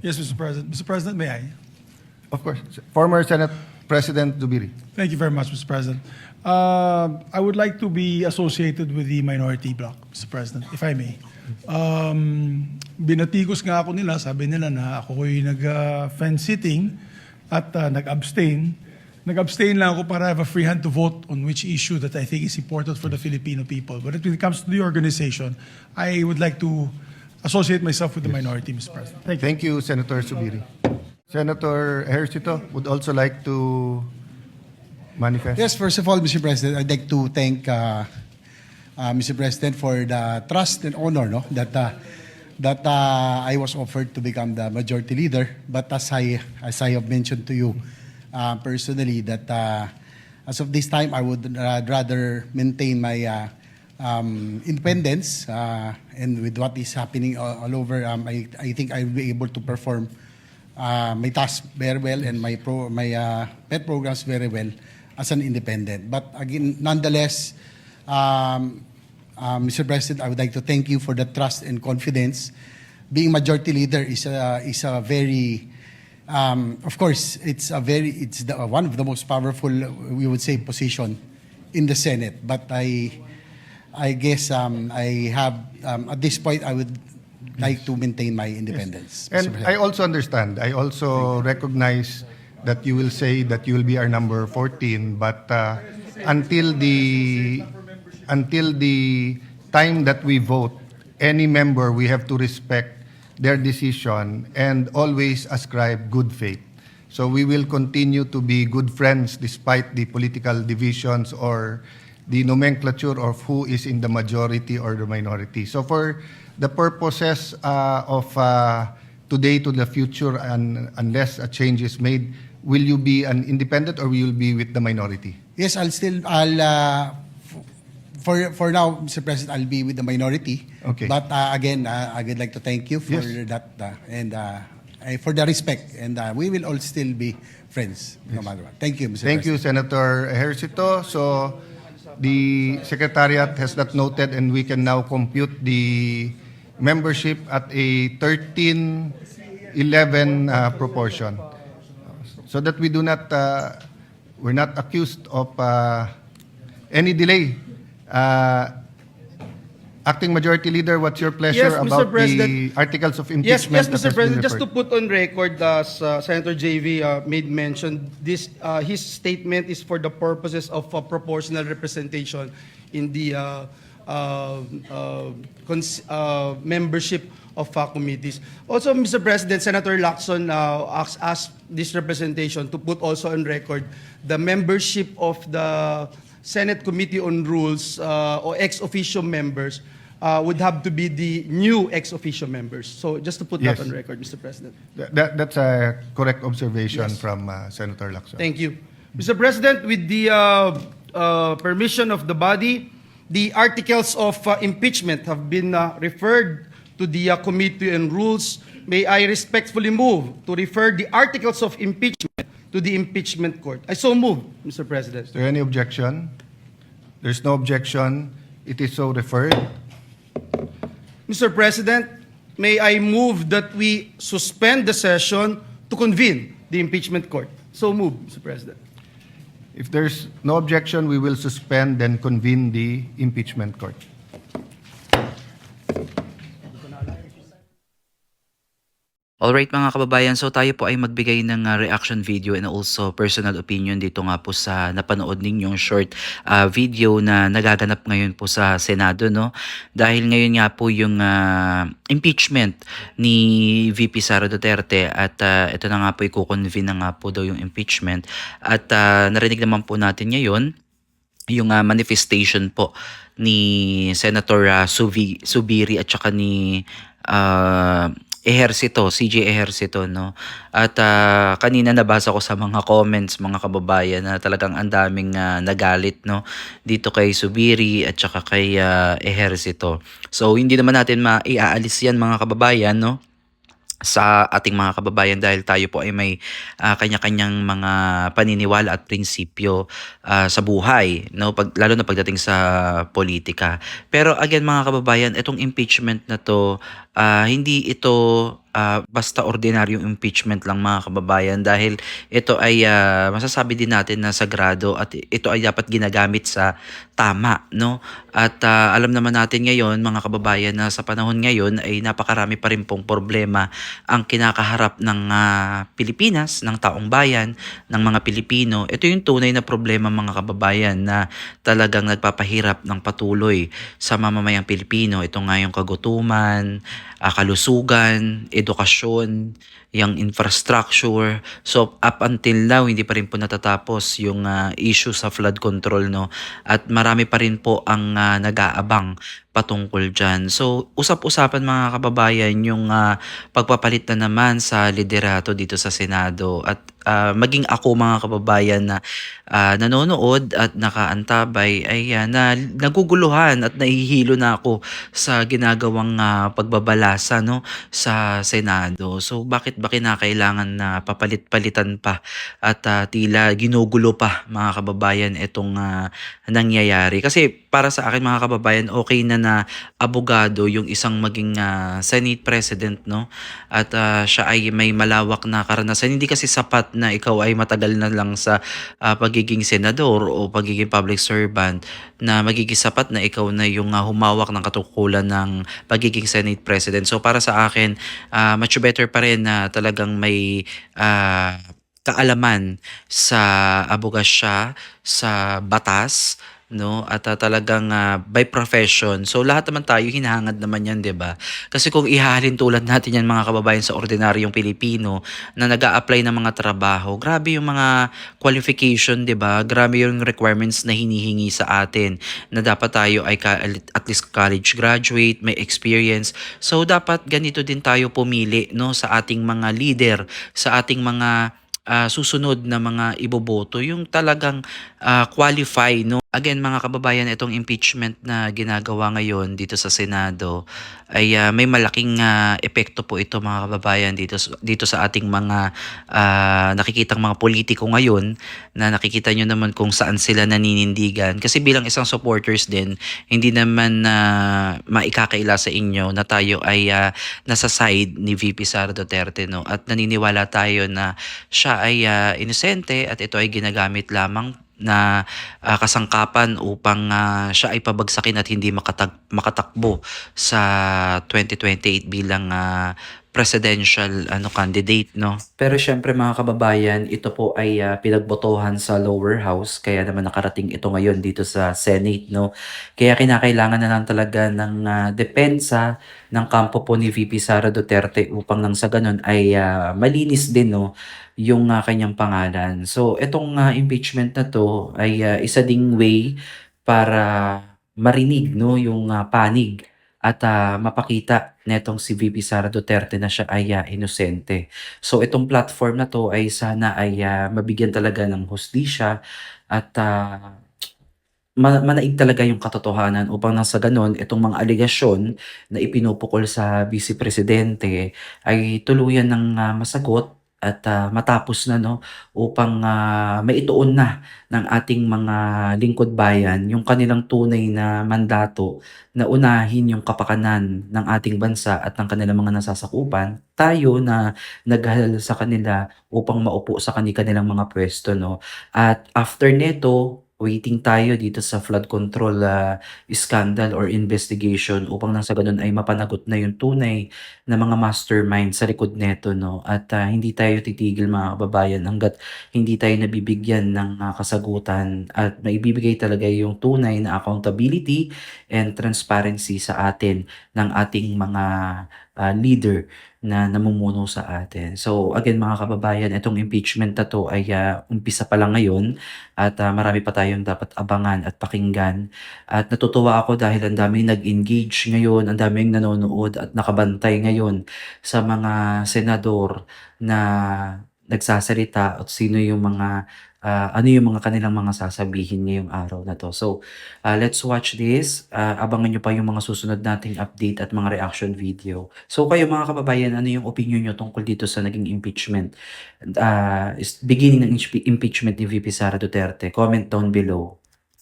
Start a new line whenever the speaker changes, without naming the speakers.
Yes, Mr. President. Mr. President, may I?
Of course. Former Senate President Zubiri.
Thank you very much, Mr. President. I would like to be associated with the minority bloc, Mr. President, if I may. Binatikos nga ako nila, sabi nila na ako yung nag-fence sitting at nag-abstain. Nag-abstain lang ako para have a free hand to vote on which issue that I think is important for the Filipino people. But when it comes to the organization, I would like to associate myself with the minority, Mr. President. Thank you.
Thank you, Senator Zubiri. Senator Ejercito would also like to manifest.
Yes, first of all, Mr. President, I'd like to thank Mr. President for the trust and honor that I was offered to become the majority leader. But as I have mentioned to you personally, that as of this time, I would rather maintain my independence, and with what is happening all over, I think I'll be able to perform my tasks very well and my pet programs very well as an independent. But again, nonetheless, Mr. President, I would like to thank you for the trust and confidence. Being majority leader is a very, of course, it's one of the most powerful, we would say, position in the Senate. But I guess I have, at this point, I would like to maintain my independence.
Yes. And I also understand. I also recognize that you will say that you will be our number 14, but until the time that we vote, any member, we have to respect their decision and always ascribe good faith. So we will continue to be good friends despite the political divisions or the nomenclature of who is in the majority or the minority. So for the purposes of today to the future, and unless a change is made, will you be an independent or will you be with the minority?
Yes, for now, Mr. President, I'll be with the minority.
Okay.
But again, I would like to thank you for that and for the respect, and we will all still be friends no matter what. Thank you, Mr.
Thank you,
President.
Senator Ejercito. So the Secretariat has that noted, and we can now compute the membership at a 13-11 proportion, so that we do not, we're not accused of any delay. Acting Majority Leader, what's your pleasure
Yes, Mr.
about the
President.
articles of
Yes,
impeachment?
yes, Mr. President. Just to put on record, as Senator JV made mention, his statement is for the purposes of proportional representation in the membership of committees. Also, Mr. President, Senator Lacson asked this representation to put also on record the membership of the Senate Committee on Rules or ex officio members would have to be the new ex officio members. So just to put that on record, Mr. President.
That's a correct observation
Yes.
from Senator Lacson.
Thank you. Mr. President, with the permission of the body, the articles of impeachment have been referred to the Committee on Rules. May I respectfully move to refer the articles of impeachment to the impeachment court. I so move, Mr. President.
Is there any objection? There's no objection. It is so referred.
Mr. President, may I move that we suspend the session to convene the impeachment court. So move, Mr. President.
If there's no objection, we will suspend and convene the impeachment court.
Alright mga kababayan, so tayo po ay magbigay ng reaction video and also personal opinion dito nga po sa napanood ninyong short video na nagaganap ngayon po sa Senado, no? Dahil ngayon nga po yung impeachment ni VP Sara Duterte at ito na nga po i-convene na nga po daw yung impeachment at narinig naman po natin ngayon yung manifestation po ni Senator Zubiri at saka ni CJ Ejercito, no? At kanina nabasa ko sa mga comments, mga kababayan, na talagang ang daming nagalit, no? Dito kay Zubiri at saka kay Ejercito. So hindi naman natin maiaalis yan mga kababayan, no? Sa ating mga kababayan dahil tayo po ay may kanya-kanyang mga paniniwala at prinsipyo sa buhay, no? Lalo na pagdating sa politika. Pero again mga kababayan, itong impeachment na to, hindi ito basta ordinaryong impeachment lang mga kababayan, dahil ito ay masasabi din natin na sagrado at ito ay dapat ginagamit sa tama, no? At alam naman natin ngayon mga kababayan na sa panahon ngayon ay napakarami pa rin pong problema ang kinakaharap ng Pilipinas, ng taong bayan, ng mga Pilipino. Ito yung tunay na problema mga kababayan na talagang nagpapahirap ng patuloy sa mamamayang Pilipino. Ito nga yung kagutuman, kalusugan, edukasyon, yung infrastructure. So up until now hindi pa rin po natatapos yung issue sa flood control, no. At marami pa rin po ang nag-aabang patungkol dyan. So usap-usapan mga kababayan yung pagpapalit na naman sa liderato dito sa Senado, at maging ako mga kababayan na nanonood at nakaantabay ay naguguluhan at nahihilo na ako sa ginagawang pagbabalasa, no, sa Senado. So bakit ba kinakailangan na papalit-palitan pa at tila ginugulo pa mga kababayan itong nangyayari? Kasi para sa akin mga kababayan, okay na abogado yung isang maging Senate President, no? At siya ay may malawak na karanasan. Hindi kasi sapat na ikaw ay matagal na lang sa pagiging senador o pagiging public servant na magiging sapat na ikaw na yung humawak ng katungkulan ng pagiging Senate President. So para sa akin, much better pa rin na talagang may kaalaman sa abogasya, sa batas, no, at talagang by profession. So lahat naman tayo hinahangad naman yan, 'di ba? Kasi kung ihahalin tulad natin yan mga kababayan sa ordinaryong Pilipino na nag-a-apply ng mga trabaho, grabe yung mga qualification, 'di ba? Grabe yung requirements na hinihingi sa atin, na dapat tayo ay at least college graduate, may experience. So dapat ganito din tayo pumili, no, sa ating mga leader, sa ating mga susunod na mga iboboto, yung talagang qualify, no. Again mga kababayan, itong impeachment na ginagawa ngayon dito sa Senado ay may malaking epekto po ito mga kababayan dito sa ating mga nakikitang mga politiko ngayon, na nakikita nyo naman kung saan sila naninindigan. Kasi bilang isang supporters din, hindi naman maikakaila sa inyo na tayo ay nasa side ni VP Sara Duterte, no, at naniniwala tayo na siya ay inosente at ito ay ginagamit lamang na kasangkapan upang siya ay pabagsakin at hindi makatakbo sa 2028 bilang presidential candidate, no. Pero syempre mga kababayan, ito po ay pinagbotohan sa lower house, kaya naman nakarating ito ngayon dito sa Senate, no. Kaya kinakailangan na lang talaga ng depensa ng kampo po ni VP Sara Duterte upang nang sa ganun ay malinis din, no, yung kanyang pangalan. So itong impeachment na to ay isa ding way para marinig, no, yung panig at mapakita netong si VP Sara Duterte na siya ay inosente. So itong platform na to ay sana ay mabigyan talaga ng hustisya at manaig talaga yung katotohanan upang nang sa ganon itong mga aligasyon na ipinupukol sa Vice Presidente ay tuluyan ng masagot at matapos na, no, upang maituon na ng ating mga lingkod bayan yung kanilang tunay na mandato na unahin yung kapakanan ng ating bansa at ng kanilang mga nasasakupan. Tayo na naghalal sa kanila upang maupo sa kanilang mga pwesto, no. At after neto, waiting tayo dito sa flood control scandal or investigation upang nang sa ganun ay mapanagot na yung tunay na mga mastermind sa likod neto, no. At hindi tayo titigil mga kababayan hanggat hindi tayo nabibigyan ng kasagutan at maibibigay talaga yung tunay na accountability and transparency sa atin ng ating mga leader na namumuno sa atin. So again mga kababayan, itong impeachment na to ay umpisa pa lang ngayon at marami pa tayong dapat abangan at pakinggan. At natutuwa ako dahil ang daming nag-engage ngayon, ang daming nanonood at nakabantay ngayon sa mga senador na nagsasalita at sino yung mga ano yung mga kanilang mga sasabihin ngayong araw na to. So let's watch this. Abangan nyo pa yung mga susunod nating update at mga reaction video. So kayo mga kababayan, ano yung opinion nyo tungkol dito sa naging impeachment? Beginning ng impeachment ni VP Sara Duterte. Comment down below.